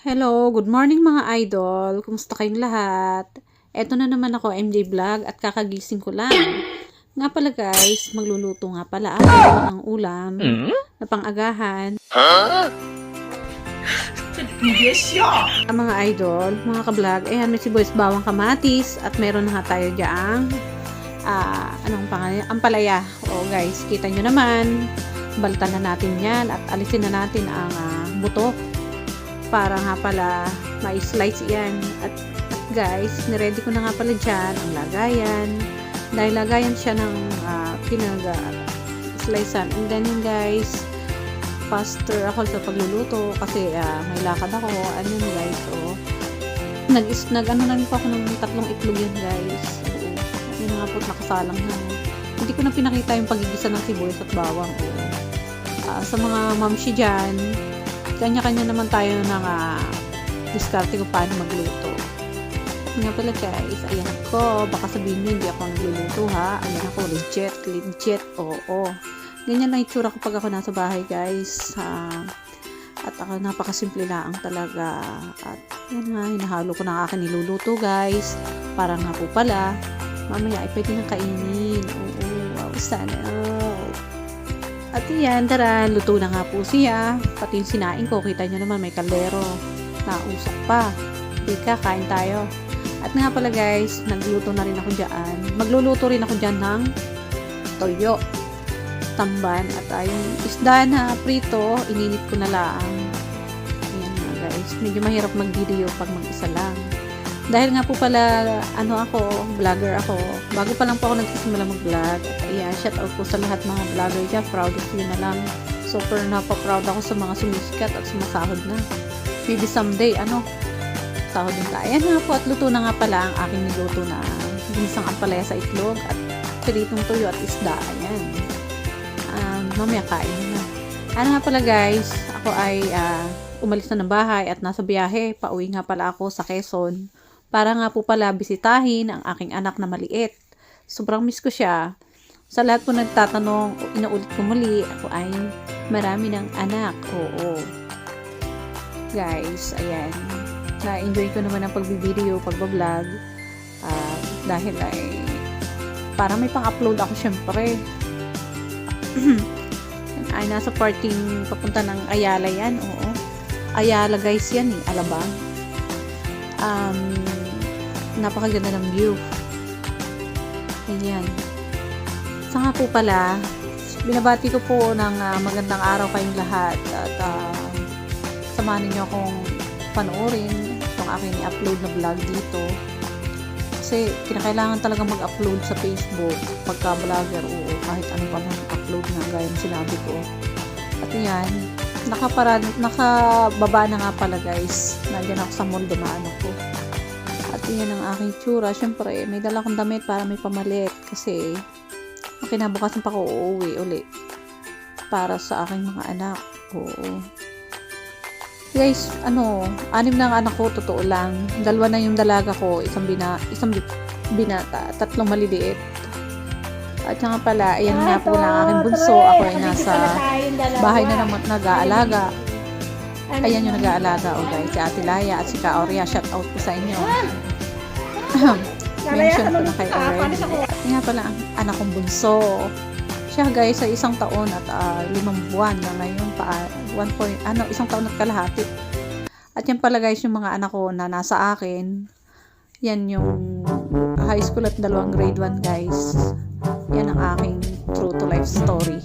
Hello, good morning mga idol. Kumusta kayong lahat? Eto na naman ako, MJ Vlog, at kakagising ko lang. Nga pala guys, magluluto nga pala ako ng ulam na pang-agahan. Mga idol, mga ka-vlog, ayan may sibuyas bawang kamatis at meron na nga tayo dyang anong pangalan? Ampalaya. O guys, kita nyo naman, baltan na natin yan at alisin na natin ang buto para nga pala ma-slice yan. At guys, niready ko na nga pala dyan ang lagayan, dahil lagayan siya ng pinag-slicean. And then guys, faster ako sa pagluluto kasi may lakad ako. Ano yun guys, so nag-ano na po ako ng 3 itlog yan guys. So, yun nga po, nakasalang na. Hindi ko na pinakita yung pagigisa ng sibuyas at bawang. Sa mga mamshi dyan, kanya-kanya naman tayo ng diskarte kung paano magluto. At nga pala guys, ayan ako, baka sabihin nyo hindi ako nagluluto ha. Ayan ako, legit, oo. Ganyan lang itsura ko pag ako nasa bahay guys. At ako napakasimple lang talaga. At yan nga, hinahalo ko na akin niluluto guys. Para nga po pala, mamaya ay pwede nang kainin. Oo, wow, sana. At yan, tara, luto na nga po siya. Pati yung sinain ko, kita nyo naman may kaldero. Nausap pa. Ika, kain tayo. At nga pala guys, nagluto na rin ako dyan. Magluluto rin ako dyan ng toyo, tamban. At yung isda na prito, ininit ko na lang. Ayan nga guys, medyo mahirap mag-video pag mag-isa lang. Dahil nga po pala, vlogger ako. Bago pa lang po ako nagsisimula mag-vlog. At ayan, shout out po sa lahat mga vlogger dyan. Proud of you na lang. Super napaproud ako sa mga sumisikat at sumasahod na. Maybe someday, sahod din tayo. Ayan nga po, at luto na nga pala ang aking niluto na ginisang ampalaya sa itlog at piritong tuyo at isda. Ayan. Mamaya kain na. Ano nga pala guys, ako ay umalis na ng bahay at nasa biyahe. Pauwi nga pala ako sa Quezon. Para nga po pala bisitahin ang aking anak na maliit. Sobrang miss ko siya. Sa lahat po nagtatanong, inaulit ko muli, ako ay marami ng anak. Oo. Guys, ayan. Na-enjoy ko naman ang pag-video, pag-vlog. Dahil ay para may pang-upload ako syempre. Ay nasa parting papunta ng Ayala yan. Oo. Ayala guys yan eh. Alabang. Napakaganda ng view. Ayan. Sa nga po pala, binabati ko po ng magandang araw kayong lahat at samahan niyo akong panoorin itong aking i-upload na vlog dito. Kasi kinakailangan talaga mag-upload sa Facebook pagka vlogger o kahit ano pa nang upload na gaya ng sinabi ko. At yan, nakababa na nga pala guys. Nandiyan ako sa mall, dumaan ako. At yan ang aking tsura. Siyempre, may dala kong damit para may pamalit. Kasi, kinabukasan pa ko uuwi uli. Para sa aking mga anak. Oo. Guys, 6 na ang anak ko, totoo lang. 2 na yung dalaga ko, isang binata, 3 maliliit. At nga pala, ayan nga po lang aking bunso. Ako ay nasa bahay na naman nag-aalaga. Ayan yung nag-aalaga, guys. Si Ate Laya at si Ka Aurea. Shout out po sa inyo. Mention ko na kay already. At nga pala ang anak kong bunso. Siya guys ay 1 taon at 5 buwan na ngayon pa 1 taon at kalahati. At yan pala guys yung mga anak ko na nasa akin. Yan yung high school at 2 grade 1 guys. Yan ang aking true to life story.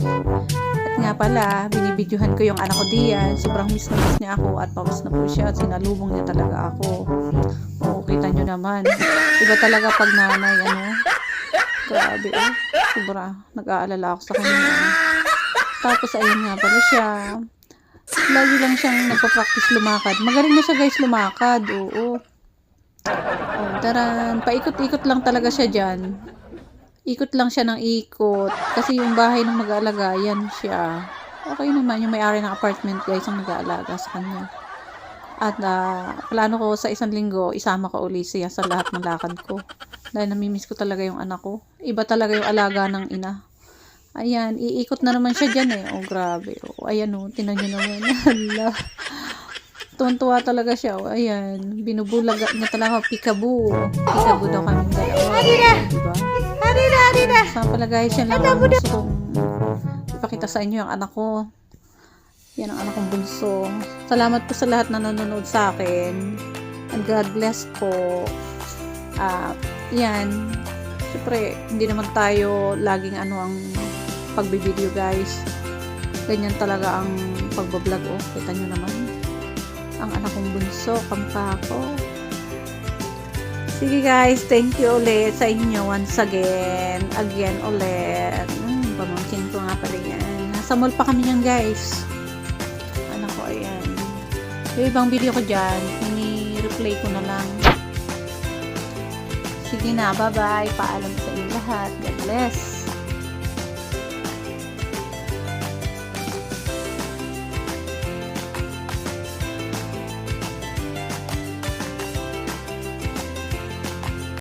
At nga pala, binibidyohan ko yung anak ko diyan. Sobrang miss na miss niya ako at pamis na po siya at sinalubong niya talaga ako. Oo, kita nyo naman. Iba talaga pag nanay, grabe sobra. Nag-aalala ako sa kanya. Tapos ayun nga pala siya. Lagi lang siyang nagpa-practice lumakad. Magaling na siya guys lumakad. Oo. Taran. Paikot-ikot lang talaga siya dyan. Ikot lang siya ng ikot. Kasi yung bahay ng mag-aalaga, yan siya. Okay naman. Yung may-ari ng apartment guys ang nag-aalaga sa kanya. At plano ko sa 1 linggo, isama ko uli siya sa lahat ng lakad ko. Dahil namimiss ko talaga yung anak ko. Iba talaga yung alaga ng ina. Ayan, iikot na naman siya dyan eh. Oh, grabe. Oh, ayan oh, tinan nyo naman. Hala. Tuwan-tuwa talaga siya. Oh, ayan. Binubulag niya talaga. Peekaboo. Peekaboo daw kaming dalawa. Diba? Saan pala guys, yan lang ang gusto kong ipakita sa inyo yung anak ko. Yan ang anak kong bunso. Salamat po sa lahat na nanonood sa akin. And God bless po. Yan. Siyempre, hindi naman tayo laging ang pagbibideo guys. Ganyan talaga ang pagbablog. Oh, kita nyo naman. Ang anak kong bunso, kamukha ko. Sige guys, thank you ulit sa inyo once again. Again ulit. Pamangkin ko nga pala yan. Nasa mall pa kami yan guys. Anak ko, ayan. Yung ibang video ko dyan, ini-replay ko na lang. Sige na, bye-bye. Paalam sa inyo lahat. God bless.